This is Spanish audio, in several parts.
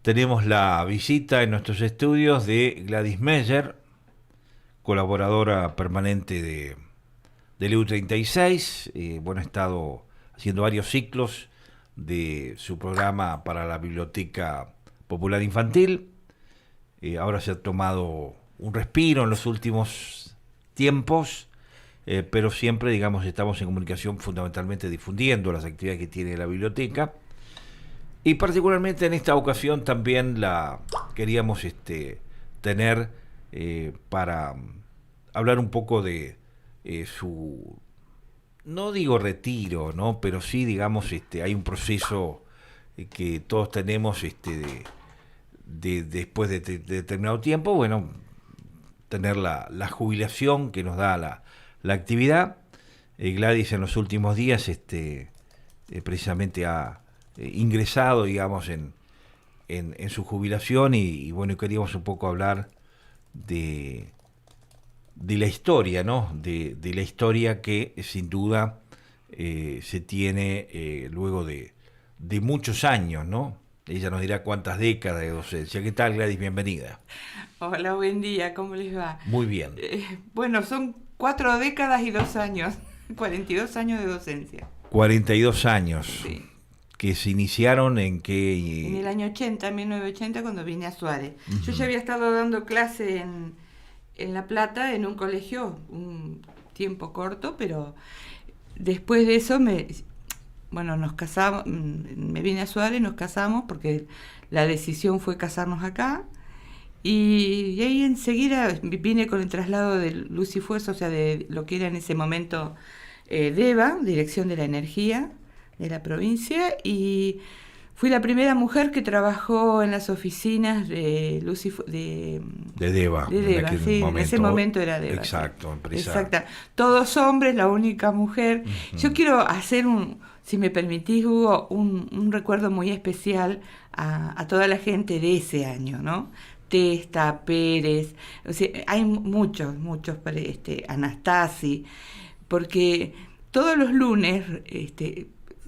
tenemos la visita en nuestros estudios de Gladys Meyer, colaboradora permanente del EU36. Ha estado haciendo varios ciclos de su programa para la Biblioteca Popular Infantil. Ahora se ha tomado un respiro en los últimos tiempos, pero siempre, estamos en comunicación fundamentalmente difundiendo las actividades que tiene la biblioteca. Y particularmente en esta ocasión también la queríamos tener para hablar un poco de su, no digo retiro, ¿no? Pero sí, hay un proceso que todos tenemos después de determinado tiempo, tener la jubilación que nos da la actividad. Gladys en los últimos días precisamente ha ingresado, en su jubilación y queríamos un poco hablar de la historia, ¿no? De la historia que sin duda se tiene luego de muchos años, ¿no? Ella nos dirá cuántas décadas de docencia. ¿Qué tal, Gladys? Bienvenida. Hola, buen día, ¿cómo les va? Muy bien. Son 4 décadas y 2 años, 42 años de docencia. 42 años. Sí. Que se iniciaron en qué... En el año 80, 1980, cuando vine a Suárez. Uh-huh. Yo ya había estado dando clase en La Plata, en un colegio, un tiempo corto, pero después de eso nos casamos, me vine a Suárez, nos casamos porque la decisión fue casarnos acá. Y ahí enseguida vine con el traslado de Luz y Fuerza, o sea, de lo que era en ese momento DEVA, Dirección de la Energía de la provincia, y fui la primera mujer que trabajó en las oficinas de Luz y de DEVA. De DEVA, sí, en ese momento era DEVA. Exacto, empresa. Exacto. Todos hombres, la única mujer. Uh-huh. Yo quiero hacer si me permitís, Hugo, un recuerdo muy especial a toda la gente de ese año, ¿no? Testa, Pérez, o sea, hay muchos, Anastasi, porque todos los lunes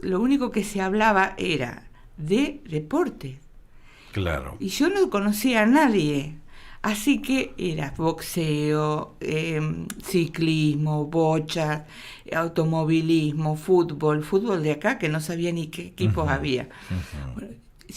lo único que se hablaba era de deportes. Claro. Y yo no conocía a nadie, así que era boxeo, ciclismo, bocha, automovilismo, fútbol de acá que no sabía ni qué equipos uh-huh. había. Uh-huh. Bueno,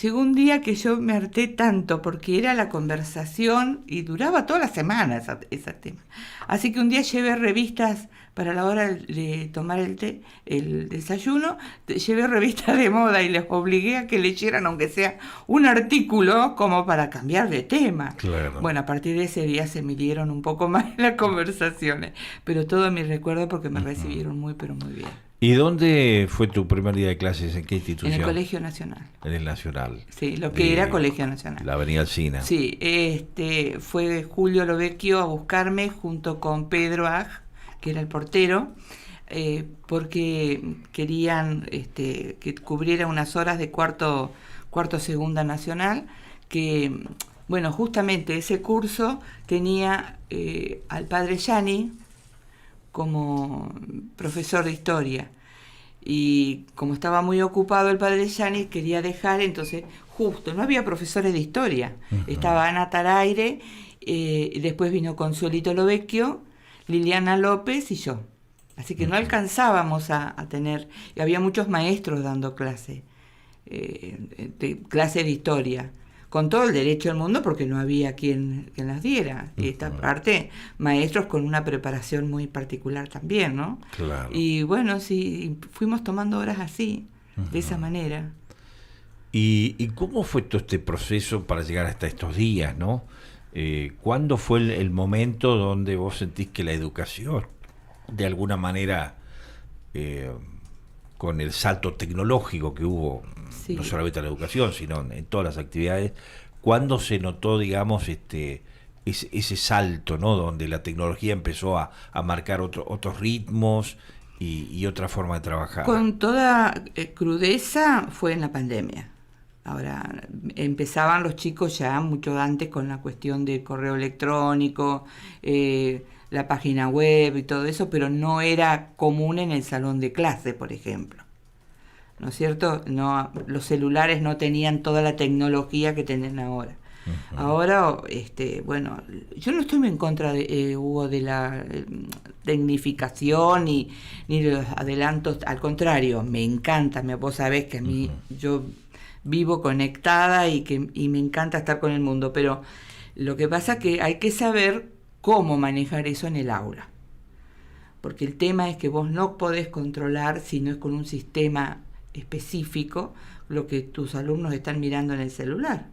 llegó un día que yo me harté tanto porque era la conversación y duraba toda la semana ese tema. Así que un día llevé revistas para la hora de tomar el desayuno, llevé revistas de moda y les obligué a que leyeran aunque sea un artículo como para cambiar de tema. Claro. Bueno, a partir de ese día se midieron un poco más las conversaciones, pero todo mi recuerdo porque me recibieron muy, pero muy bien. ¿Y dónde fue tu primer día de clases? ¿En qué institución? En el Colegio Nacional. En el Nacional. Sí, lo que era Colegio Nacional. La Avenida Alsina. Sí, fue Julio Lovecchio a buscarme junto con Pedro Aj, que era el portero, porque querían que cubriera unas horas de cuarto segunda nacional, que, justamente ese curso tenía al padre Yani como profesor de historia. Y como estaba muy ocupado el padre Yani, quería dejar, entonces justo, no había profesores de historia. Uh-huh. Estaba Ana Taraire, después vino Consuelito Lovecchio, Liliana López y yo. Así que no alcanzábamos a tener, y había muchos maestros dando clase de historia, con todo el derecho del mundo porque no había quien las diera. Y esta parte, maestros con una preparación muy particular también, ¿no? Claro. Y sí, fuimos tomando horas así, de esa manera. ¿Y cómo fue todo este proceso para llegar hasta estos días, no? ¿Cuándo fue el momento donde vos sentís que la educación, de alguna manera, con el salto tecnológico que hubo, sí, no solamente en la educación, sino en todas las actividades, cuándo se notó, ese salto, ¿no? Donde la tecnología empezó a marcar otros ritmos y otra forma de trabajar? Con toda crudeza fue en la pandemia. Ahora, empezaban los chicos ya mucho antes con la cuestión del correo electrónico, la página web y todo eso, pero no era común en el salón de clase, por ejemplo. ¿no es cierto? No, los celulares no tenían toda la tecnología que tienen ahora. Uh-huh. Ahora, bueno, yo no estoy en contra de Hugo, de la tecnificación ni de los adelantos, al contrario, me encanta, vos sabés que a mí, uh-huh, yo vivo conectada y me encanta estar con el mundo, pero lo que pasa es que hay que saber cómo manejar eso en el aula, porque el tema es que vos no podés controlar, si no es con un sistema específico, lo que tus alumnos están mirando en el celular.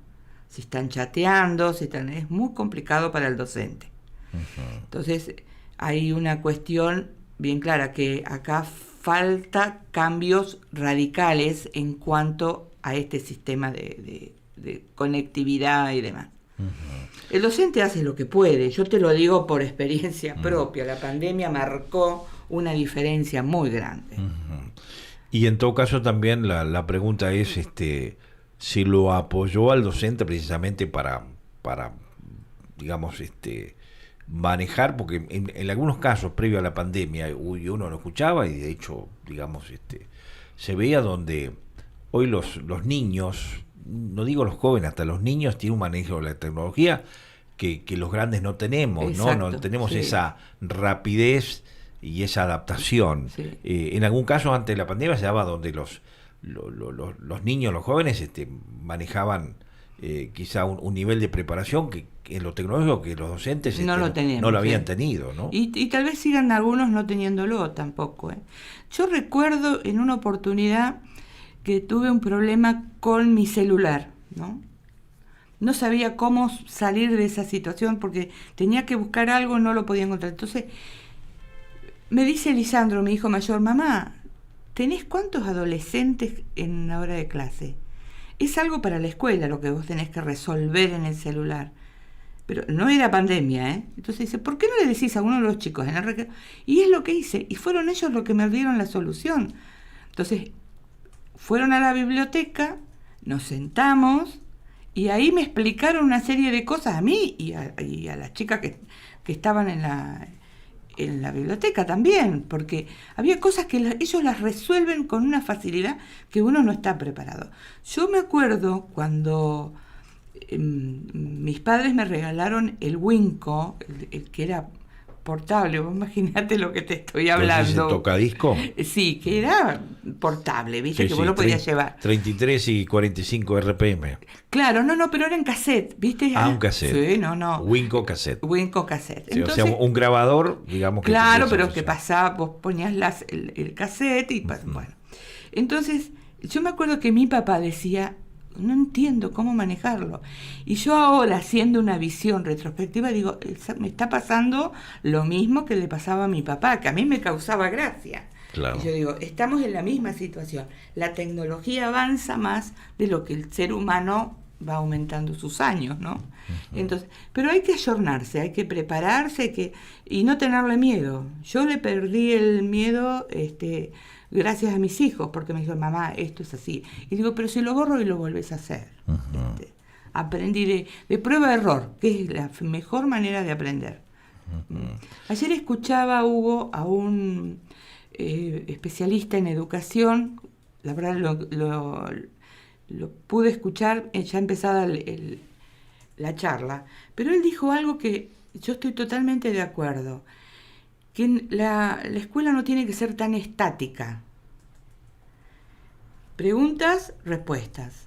Si están chateando, es muy complicado para el docente. Uh-huh. Entonces, hay una cuestión bien clara, que acá falta cambios radicales en cuanto a este sistema de conectividad y demás. Uh-huh. El docente hace lo que puede, yo te lo digo por experiencia propia, la pandemia marcó una diferencia muy grande. Uh-huh. Y en todo caso también la pregunta es si lo apoyó al docente precisamente para digamos, manejar, porque en algunos casos previo a la pandemia uno lo escuchaba y de hecho, digamos, se veía donde hoy los niños, no digo los jóvenes, hasta los niños tienen un manejo de la tecnología que los grandes no tenemos. Exacto, no tenemos, sí, esa rapidez y esa adaptación. Sí. En algún caso antes de la pandemia se daba donde los niños, los jóvenes manejaban quizá un nivel de preparación que en lo tecnológico que los docentes no lo habían tenido, ¿no? Y tal vez sigan algunos no teniéndolo tampoco. Yo recuerdo en una oportunidad que tuve un problema con mi celular, ¿no? No sabía cómo salir de esa situación porque tenía que buscar algo, no lo podía encontrar. Entonces me dice Lisandro, mi hijo mayor: mamá, ¿tenés cuántos adolescentes en la hora de clase? Es algo para la escuela lo que vos tenés que resolver en el celular. Pero no era pandemia, ¿eh? Entonces dice, ¿por qué no le decís a uno de los chicos en el recreo? Y es lo que hice, y fueron ellos los que me dieron la solución. Entonces, fueron a la biblioteca, nos sentamos, y ahí me explicaron una serie de cosas a mí y a las chicas que estaban en la biblioteca también, porque había cosas que ellos las resuelven con una facilidad que uno no está preparado. Yo me acuerdo cuando mis padres me regalaron el Winco, el que era portable, vos imaginate lo que te estoy hablando. ¿El tocadisco? Sí, que era portable, viste, sí, que vos lo podías llevar. 33 y 45 RPM. Claro, no, pero era en cassette, viste. Un cassette. Sí, no. Winco cassette. Winco cassette. Sí, entonces, o sea, un grabador, digamos que... Claro, pero que pasaba, vos ponías el cassette y bueno. Entonces, yo me acuerdo que mi papá decía, no entiendo cómo manejarlo. Y yo ahora, haciendo una visión retrospectiva, digo, me está pasando lo mismo que le pasaba a mi papá, que a mí me causaba gracia. Claro. Y yo digo, estamos en la misma situación. La tecnología avanza más de lo que el ser humano va aumentando sus años, ¿no? Uh-huh. Entonces, pero hay que ayornarse, hay que prepararse, y no tenerle miedo. Yo le perdí el miedo, gracias a mis hijos, porque me dijeron, mamá, esto es así. Y digo, pero si lo borro y lo volvés a hacer. Uh-huh. Aprendí de prueba-error, que es la mejor manera de aprender. Uh-huh. Ayer escuchaba, Hugo, a un especialista en educación, la verdad lo pude escuchar ya empezada la charla, pero él dijo algo que yo estoy totalmente de acuerdo, que la escuela no tiene que ser tan estática. Preguntas, respuestas.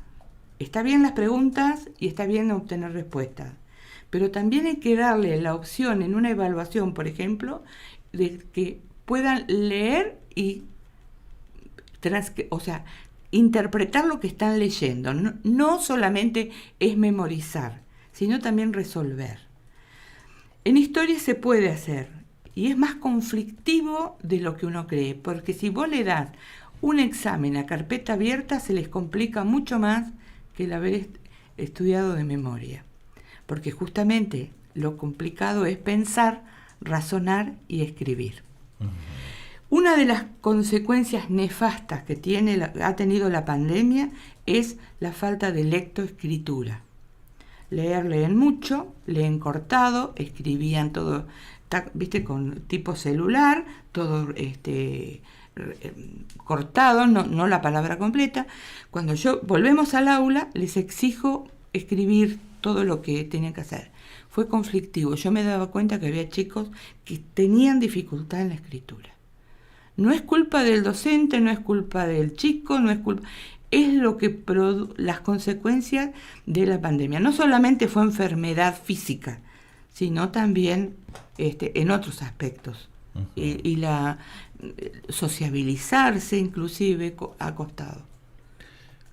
Está bien las preguntas y está bien obtener respuestas, pero también hay que darle la opción en una evaluación, por ejemplo, de que puedan leer y interpretar lo que están leyendo. No solamente es memorizar, sino también resolver. En historia se puede hacer, y es más conflictivo de lo que uno cree, porque si vos le das un examen a carpeta abierta, se les complica mucho más que el haber estudiado de memoria, porque justamente lo complicado es pensar, razonar y escribir. Uh-huh. Una de las consecuencias nefastas que ha tenido la pandemia es la falta de lectoescritura. Leen mucho, leen cortado, escribían todo, viste, con tipo celular, todo cortado, no la palabra completa. Cuando volvemos al aula, les exijo escribir todo lo que tenían que hacer. Fue conflictivo. Yo me daba cuenta que había chicos que tenían dificultad en la escritura. No es culpa del docente, no es culpa del chico, no es culpa... Es lo que las consecuencias de la pandemia. No solamente fue enfermedad física, sino también en otros aspectos. Uh-huh. Y la sociabilizarse inclusive ha costado.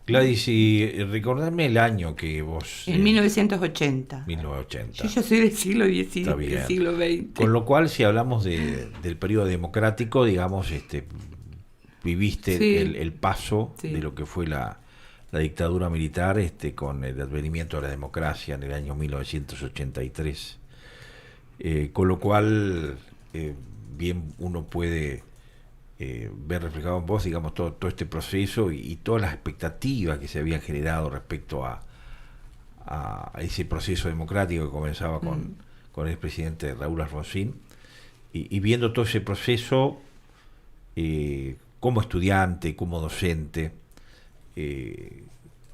Gladys, y recordame el año que vos... En 1980. 1980. Yo soy del siglo XIX, del siglo XX. Con lo cual, si hablamos del periodo democrático, digamos, viviste sí. el paso sí. de lo que fue la dictadura militar con el advenimiento de la democracia en el año 1983. Con lo cual, bien uno puede ver reflejado en vos, digamos, todo este proceso y todas las expectativas que se habían generado respecto a ese proceso democrático que comenzaba con el presidente Raúl Alfonsín, y viendo todo ese proceso como estudiante, como docente,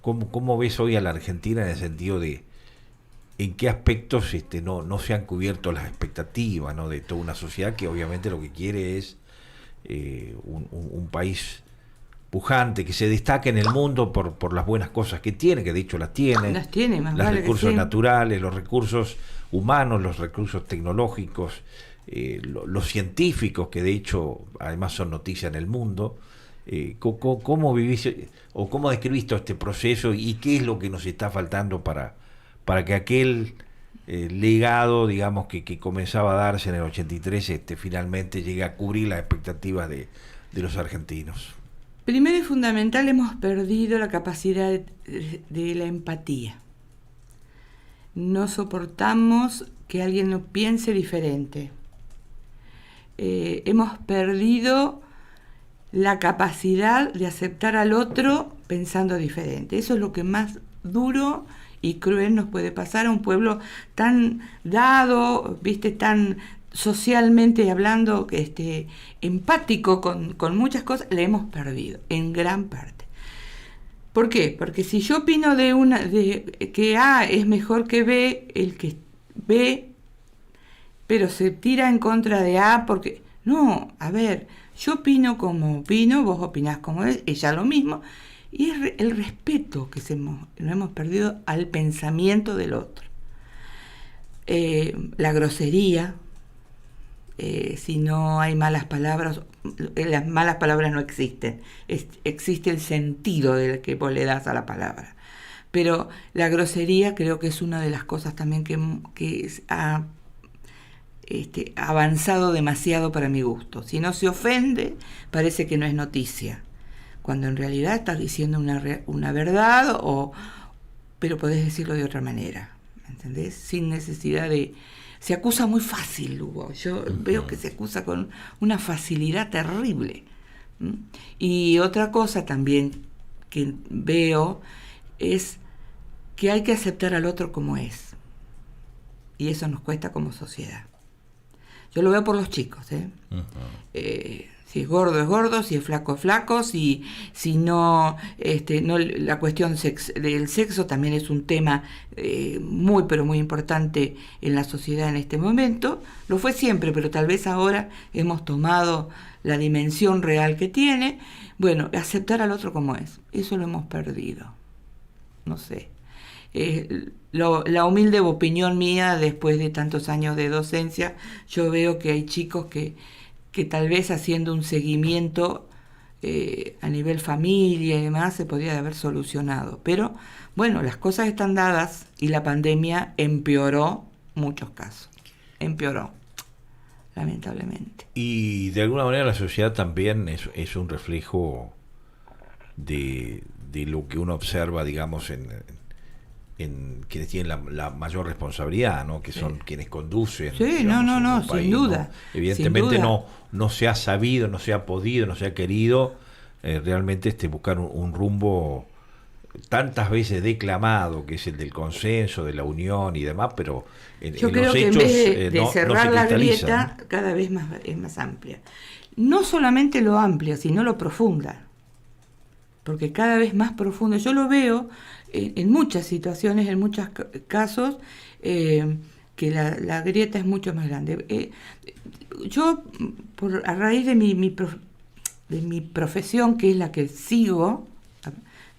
¿cómo ves hoy a la Argentina en el sentido de en qué aspectos no se han cubierto las expectativas, ¿no?, de toda una sociedad que obviamente lo que quiere es un país pujante, que se destaque en el mundo por las buenas cosas que tiene, que de hecho las tiene, más los vale recursos que sí. naturales, los recursos humanos, los recursos tecnológicos, los científicos, que de hecho además son noticia en el mundo. ¿Cómo vivís o cómo describís todo este proceso y qué es lo que nos está faltando para que aquel legado, digamos, que comenzaba a darse en el 83 finalmente llegue a cubrir las expectativas de los argentinos? Primero y fundamental, hemos perdido la capacidad de la empatía. No soportamos que alguien no piense diferente. Hemos perdido la capacidad de aceptar al otro pensando diferente. Eso es lo que más duro y cruel nos puede pasar a un pueblo tan dado, tan socialmente hablando, empático con muchas cosas. Le hemos perdido en gran parte. ¿Por qué? Porque si yo opino de que A es mejor que B, el que B, pero se tira en contra de A porque... No, a ver, yo opino como opino, vos opinás como ella lo mismo, y es el respeto que lo hemos perdido al pensamiento del otro. La grosería, si no hay malas palabras, las malas palabras no existen, existe el sentido del que vos le das a la palabra. Pero la grosería creo que es una de las cosas también que ha avanzado demasiado para mi gusto. Si no se ofende, parece que no es noticia, cuando en realidad estás diciendo una verdad, pero podés decirlo de otra manera, ¿entendés? Sin necesidad de... Se acusa muy fácil, Hugo. Yo veo que se acusa con una facilidad terrible. Y otra cosa también que veo es que hay que aceptar al otro como es. Y eso nos cuesta como sociedad. Yo lo veo por los chicos, si es gordo, si es flaco, si no, la cuestión del sexo también es un tema muy, pero muy importante en la sociedad en este momento. Lo fue siempre, pero tal vez ahora hemos tomado la dimensión real que tiene. Bueno, aceptar al otro como es, eso lo hemos perdido. No sé. La humilde opinión mía, después de tantos años de docencia, yo veo que hay chicos que tal vez haciendo un seguimiento a nivel familia y demás se podría haber solucionado. Pero bueno, las cosas están dadas y la pandemia empeoró muchos casos. Empeoró, lamentablemente. Y de alguna manera la sociedad también es un reflejo de lo que uno observa, digamos, en quienes tienen la mayor responsabilidad, ¿no?, que son quienes conducen. Sí, digamos, no, país, sin duda. ¿no? Evidentemente sin duda. No se ha sabido, no se ha podido, no se ha querido realmente buscar un rumbo tantas veces declamado, que es el del consenso, de la unión y demás, pero yo creo los que hechos en vez de no cerrar se la cristalizan. grieta, cada vez es más amplia. no solamente lo amplia, sino lo profunda. Porque cada vez más profundo. Yo lo veo en muchas situaciones, en muchos casos, que la grieta es mucho más grande. Yo, a raíz de mi profesión, que es la que sigo,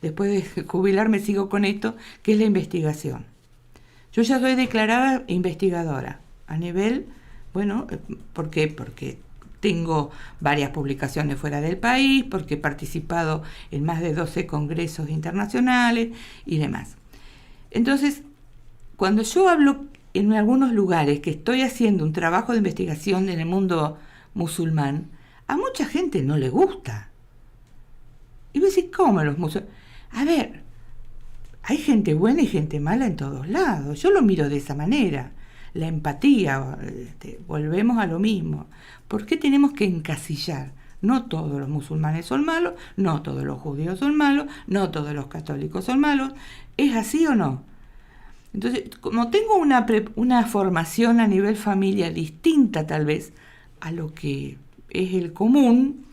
después de jubilarme sigo con esto, que es la investigación. Yo ya soy declarada investigadora a nivel, bueno, ¿por qué? Porque tengo varias publicaciones fuera del país, porque he participado en más de 12 congresos internacionales y demás. Entonces, cuando yo hablo en algunos lugares que estoy haciendo un trabajo de investigación en el mundo musulmán, a mucha gente no le gusta. Y vos decís, ¿cómo los musulmanes? A ver, hay gente buena y gente mala en todos lados. Yo lo miro de esa manera. La empatía, volvemos a lo mismo. ¿Por qué tenemos que encasillar? No todos los musulmanes son malos, no todos los judíos son malos, no todos los católicos son malos. ¿Es así o no? Entonces, como tengo una formación a nivel familia distinta tal vez a lo que es el común,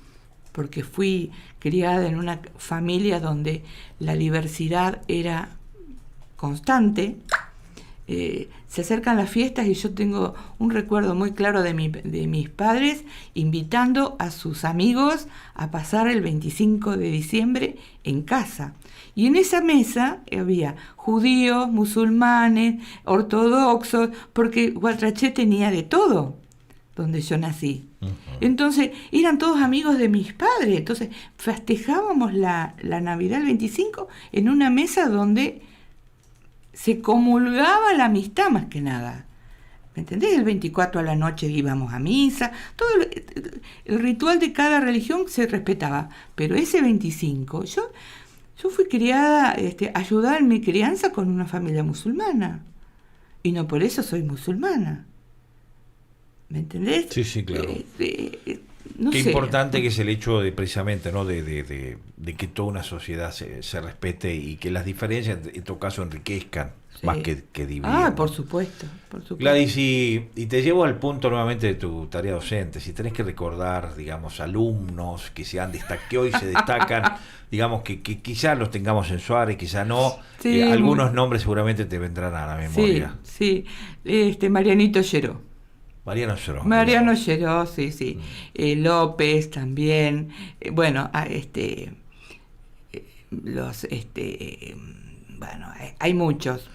porque fui criada en una familia donde la diversidad era constante, se acercan las fiestas y yo tengo un recuerdo muy claro de mis padres invitando a sus amigos a pasar el 25 de diciembre en casa. Y en esa mesa había judíos, musulmanes, ortodoxos, porque Guatraché tenía de todo donde yo nací. Uh-huh. Entonces, eran todos amigos de mis padres. Entonces, festejábamos la Navidad el 25 en una mesa donde se comulgaba la amistad más que nada. ¿Me entendés? El 24 a la noche íbamos a misa. Todo el ritual de cada religión se respetaba. Pero ese 25, yo fui criada, ayudada en mi crianza con una familia musulmana. Y no por eso soy musulmana. ¿Me entendés? Sí, sí, claro. No Qué sé. importante que es el hecho de precisamente, ¿no? de que toda una sociedad se respete y que las diferencias en todo caso enriquezcan, sí, más que dividan. Por supuesto. Gladys, y te llevo al punto nuevamente de tu tarea docente. Si tenés que recordar, digamos, alumnos que que hoy se destacan, digamos que quizás los tengamos en Suárez, quizás no, sí, algunos nombres seguramente te vendrán a la memoria. Sí, Marianito Lleró. Mariano Lleró, sí. López también. Bueno, bueno, hay muchos,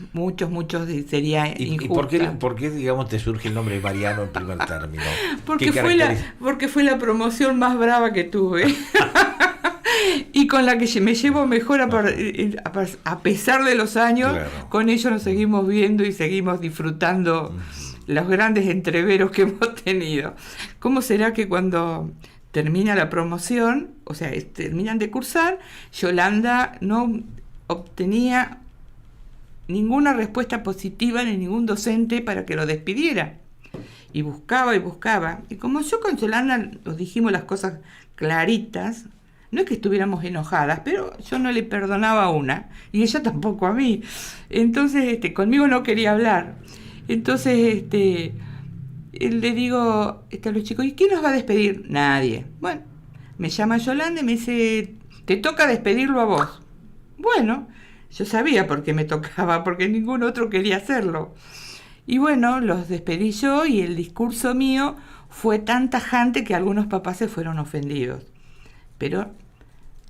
sería injusto. ¿Y por qué, digamos, te surge el nombre de Mariano en primer término? Porque fue la promoción más brava que tuve. Y con la que me llevo mejor a pesar de los años, claro. Con ellos nos seguimos viendo y seguimos disfrutando los grandes entreveros que hemos tenido. ¿Cómo será que cuando termina la promoción, o sea, terminan de cursar, Yolanda no obtenía ninguna respuesta positiva de ningún docente para que lo despidiera? Y buscaba. Y como yo con Yolanda nos dijimos las cosas claritas, no es que estuviéramos enojadas, pero yo no le perdonaba una, y ella tampoco a mí. Entonces, conmigo no quería hablar. Entonces, le digo a los chicos, ¿y quién nos va a despedir? Nadie. Bueno, me llama Yolanda y me dice, te toca despedirlo a vos. Bueno, yo sabía por qué me tocaba, porque ningún otro quería hacerlo. Y bueno, los despedí yo y el discurso mío fue tan tajante que algunos papás se fueron ofendidos. Pero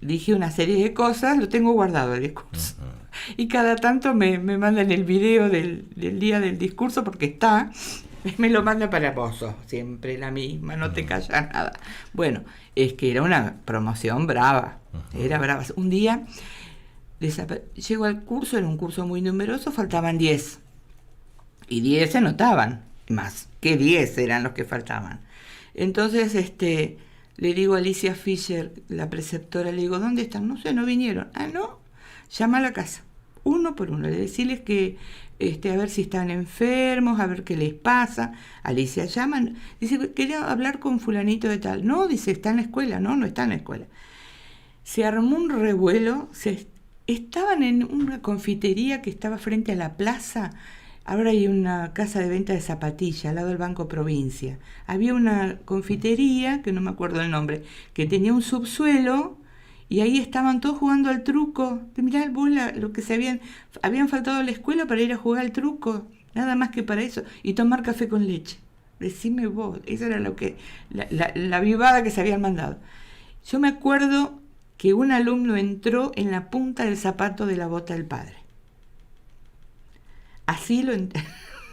dije una serie de cosas, lo tengo guardado el discurso. Uh-huh. Y cada tanto me mandan el video del día del discurso porque me lo manda para vos, siempre la misma, no te callas nada. Bueno, es que era una promoción brava, era brava. Un día llego al curso, era un curso muy numeroso, faltaban 10. Y 10 se anotaban, más que 10 eran los que faltaban. Entonces, le digo a Alicia Fischer, la preceptora, le digo, ¿dónde están? No sé, no vinieron. Ah, ¿no? Llama a la casa, uno por uno, le decirles que, a ver si están enfermos, a ver qué les pasa. Alicia llama, dice, quería hablar con fulanito de tal. No, dice, está en la escuela. No está en la escuela. Se armó un revuelo, estaban en una confitería que estaba frente a la plaza, ahora hay una casa de venta de zapatillas al lado del Banco Provincia. Había una confitería, que no me acuerdo el nombre, que tenía un subsuelo y ahí estaban todos jugando al truco. Mirá vos lo que habían faltado a la escuela para ir a jugar al truco, nada más que para eso, y tomar café con leche. Decime vos, eso era lo que la vivada que se habían mandado. Yo me acuerdo que un alumno entró en la punta del zapato de la bota del padre. Así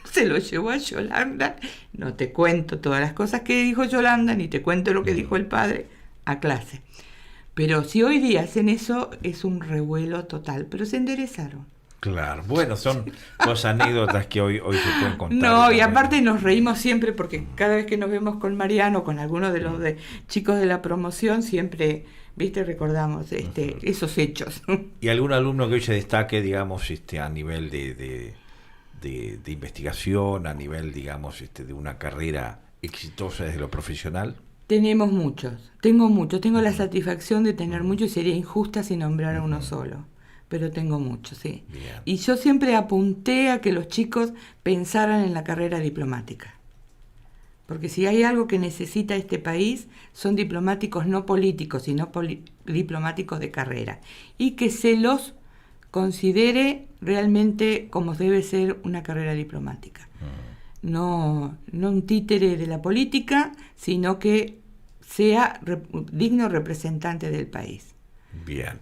se lo llevó a Yolanda. No te cuento todas las cosas que dijo Yolanda, ni te cuento lo que dijo el padre a clase. Pero si hoy día hacen eso, es un revuelo total. Pero se enderezaron. Claro, bueno, son anécdotas que hoy se pueden contar. No, y aparte nos reímos siempre porque cada vez que nos vemos con Mariano, con algunos de los chicos de la promoción, siempre, viste, recordamos esos hechos. ¿Y algún alumno que hoy se destaque, digamos, a nivel de investigación, a nivel, digamos, de una carrera exitosa desde lo profesional? Tengo muchos, tengo la satisfacción de tener muchos y sería injusta si nombrara uno solo. Pero tengo muchos, sí. Bien. Y yo siempre apunté a que los chicos pensaran en la carrera diplomática. Porque si hay algo que necesita este país, son diplomáticos no políticos, sino diplomáticos de carrera. Y que se los considere realmente como debe ser una carrera diplomática. No un títere de la política, sino que sea digno representante del país. Bien.